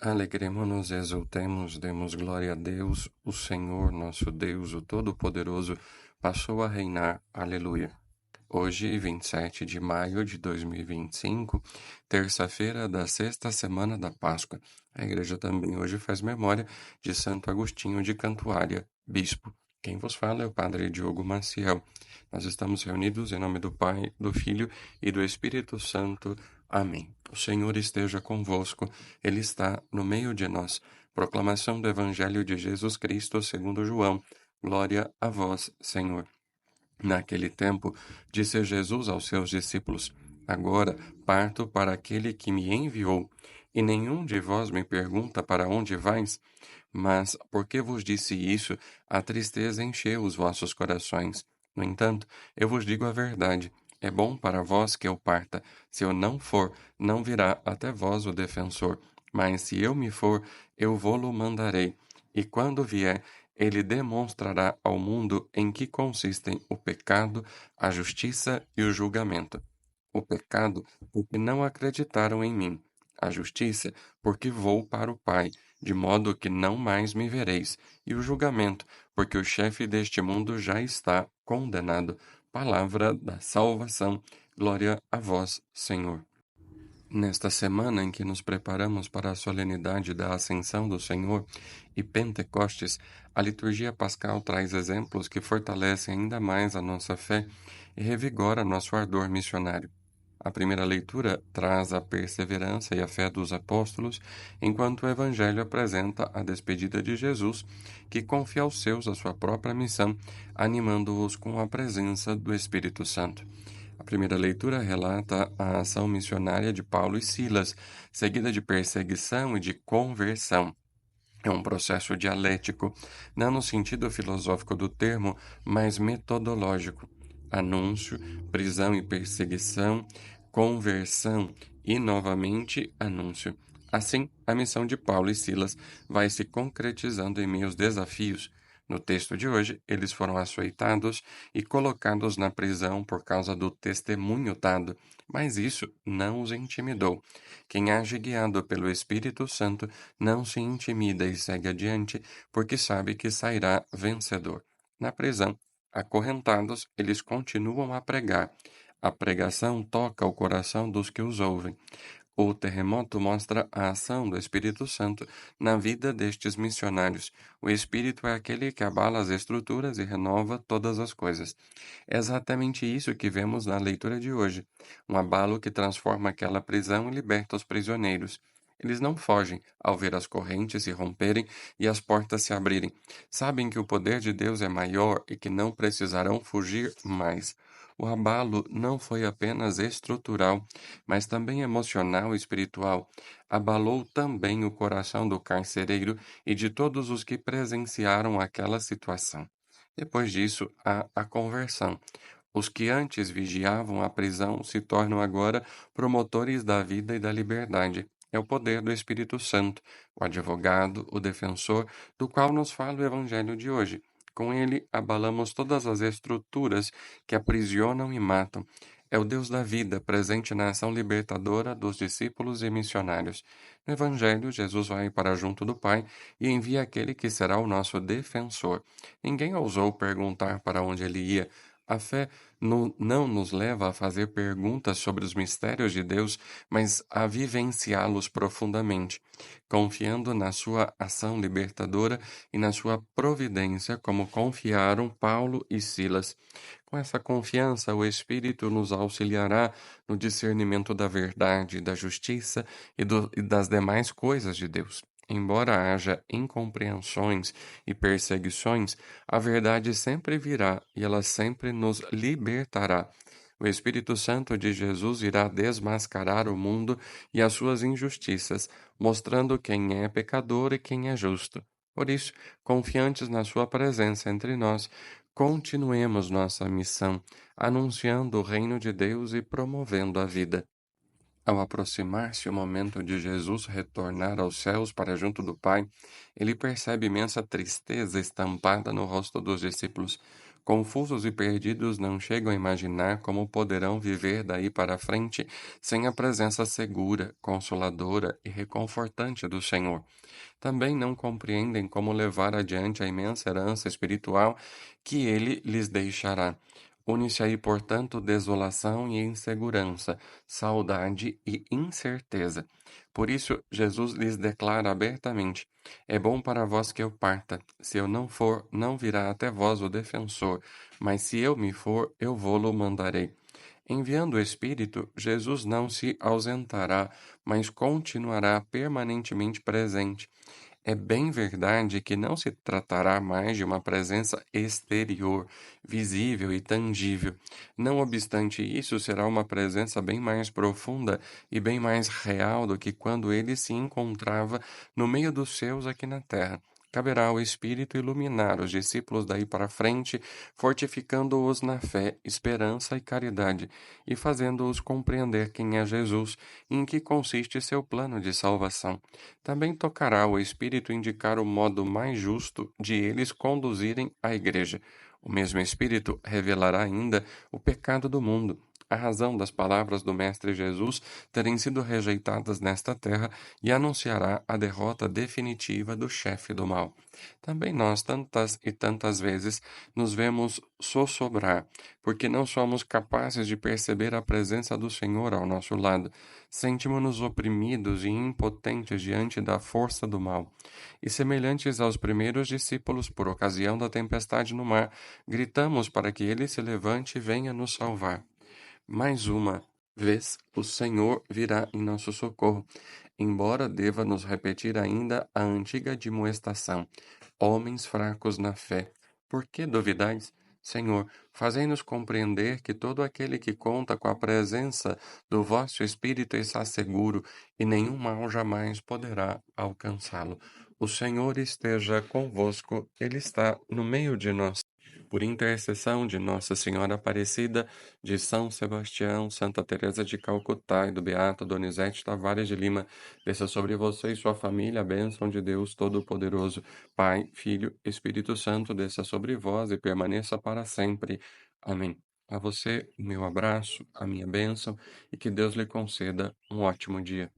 Alegremo-nos, exultemos, demos glória a Deus, o Senhor nosso Deus, o Todo-Poderoso, passou a reinar. Aleluia. Hoje, 27 de maio de 2025, terça-feira da sexta semana da Páscoa. A igreja também hoje faz memória de Santo Agostinho de Cantuária, bispo. Quem vos fala é o Padre Diogo Maciel. Nós estamos reunidos em nome do Pai, do Filho e do Espírito Santo. Amém. O Senhor esteja convosco, Ele está no meio de nós. Proclamação do Evangelho de Jesus Cristo segundo João. Glória a vós, Senhor. Naquele tempo, disse Jesus aos seus discípulos: Agora parto para aquele que me enviou, e nenhum de vós me pergunta para onde vais? Mas, porque vos disse isso, a tristeza encheu os vossos corações. No entanto, eu vos digo a verdade. É bom para vós que eu parta. Se eu não for, não virá até vós o defensor. Mas se eu me for, eu vô-lo mandarei. E quando vier, ele demonstrará ao mundo em que consistem o pecado, a justiça e o julgamento. O pecado, porque não acreditaram em mim. A justiça, porque vou para o Pai, de modo que não mais me vereis. E o julgamento, porque o chefe deste mundo já está condenado. Palavra da salvação. Glória a vós, Senhor. Nesta semana em que nos preparamos para a solenidade da Ascensão do Senhor e Pentecostes, a liturgia pascal traz exemplos que fortalecem ainda mais a nossa fé e revigora nosso ardor missionário. A primeira leitura traz a perseverança e a fé dos apóstolos, enquanto o Evangelho apresenta a despedida de Jesus, que confia aos seus a sua própria missão, animando-os com a presença do Espírito Santo. A primeira leitura relata a ação missionária de Paulo e Silas, seguida de perseguição e de conversão. É um processo dialético, não no sentido filosófico do termo, mas metodológico. Anúncio, prisão e perseguição, conversão e, novamente, anúncio. Assim, a missão de Paulo e Silas vai se concretizando em meio aos desafios. No texto de hoje, eles foram açoitados e colocados na prisão por causa do testemunho dado, mas isso não os intimidou. Quem age guiado pelo Espírito Santo não se intimida e segue adiante, porque sabe que sairá vencedor. Na prisão, acorrentados, eles continuam a pregar. A pregação toca o coração dos que os ouvem. O terremoto mostra a ação do Espírito Santo na vida destes missionários. O Espírito é aquele que abala as estruturas e renova todas as coisas. É exatamente isso que vemos na leitura de hoje. Um abalo que transforma aquela prisão e liberta os prisioneiros. Eles não fogem ao ver as correntes se romperem e as portas se abrirem. Sabem que o poder de Deus é maior e que não precisarão fugir mais. O abalo não foi apenas estrutural, mas também emocional e espiritual. Abalou também o coração do carcereiro e de todos os que presenciaram aquela situação. Depois disso, há a conversão. Os que antes vigiavam a prisão se tornam agora promotores da vida e da liberdade. É o poder do Espírito Santo, o advogado, o defensor, do qual nos fala o Evangelho de hoje. Com ele, abalamos todas as estruturas que aprisionam e matam. É o Deus da vida, presente na ação libertadora dos discípulos e missionários. No Evangelho, Jesus vai para junto do Pai e envia aquele que será o nosso defensor. Ninguém ousou perguntar para onde ele ia. A fé não nos leva a fazer perguntas sobre os mistérios de Deus, mas a vivenciá-los profundamente, confiando na sua ação libertadora e na sua providência, como confiaram Paulo e Silas. Com essa confiança, o Espírito nos auxiliará no discernimento da verdade, da justiça e das demais coisas de Deus. Embora haja incompreensões e perseguições, a verdade sempre virá e ela sempre nos libertará. O Espírito Santo de Jesus irá desmascarar o mundo e as suas injustiças, mostrando quem é pecador e quem é justo. Por isso, confiantes na sua presença entre nós, continuemos nossa missão, anunciando o reino de Deus e promovendo a vida. Ao aproximar-se o momento de Jesus retornar aos céus para junto do Pai, ele percebe imensa tristeza estampada no rosto dos discípulos. Confusos e perdidos não chegam a imaginar como poderão viver daí para frente sem a presença segura, consoladora e reconfortante do Senhor. Também não compreendem como levar adiante a imensa herança espiritual que ele lhes deixará. Une-se aí, portanto, desolação e insegurança, saudade e incerteza. Por isso, Jesus lhes declara abertamente: É bom para vós que eu parta. Se eu não for, não virá até vós o defensor, mas se eu me for, eu vô-lo mandarei. Enviando o Espírito, Jesus não se ausentará, mas continuará permanentemente presente. É bem verdade que não se tratará mais de uma presença exterior, visível e tangível. Não obstante isso, será uma presença bem mais profunda e bem mais real do que quando ele se encontrava no meio dos seus aqui na terra. Caberá ao Espírito iluminar os discípulos daí para frente, fortificando-os na fé, esperança e caridade, e fazendo-os compreender quem é Jesus e em que consiste seu plano de salvação. Também tocará o Espírito indicar o modo mais justo de eles conduzirem a Igreja. O mesmo Espírito revelará ainda o pecado do mundo, a razão das palavras do Mestre Jesus terem sido rejeitadas nesta terra e anunciará a derrota definitiva do chefe do mal. Também nós, tantas e tantas vezes, nos vemos sossobrar, porque não somos capazes de perceber a presença do Senhor ao nosso lado. Sentimos-nos oprimidos e impotentes diante da força do mal. E semelhantes aos primeiros discípulos, por ocasião da tempestade no mar, gritamos para que ele se levante e venha nos salvar. Mais uma vez, o Senhor virá em nosso socorro, embora deva nos repetir ainda a antiga admoestação: Homens fracos na fé, por que duvidais? Senhor, fazei-nos compreender que todo aquele que conta com a presença do vosso Espírito está seguro e nenhum mal jamais poderá alcançá-lo. O Senhor esteja convosco, Ele está no meio de nós. Por intercessão de Nossa Senhora Aparecida, de São Sebastião, Santa Teresa de Calcutá e do Beato Donizete Tavares de Lima, desça sobre você e sua família a bênção de Deus Todo-Poderoso, Pai, Filho, Espírito Santo, desça sobre vós e permaneça para sempre. Amém. A você, o meu abraço, a minha bênção e que Deus lhe conceda um ótimo dia.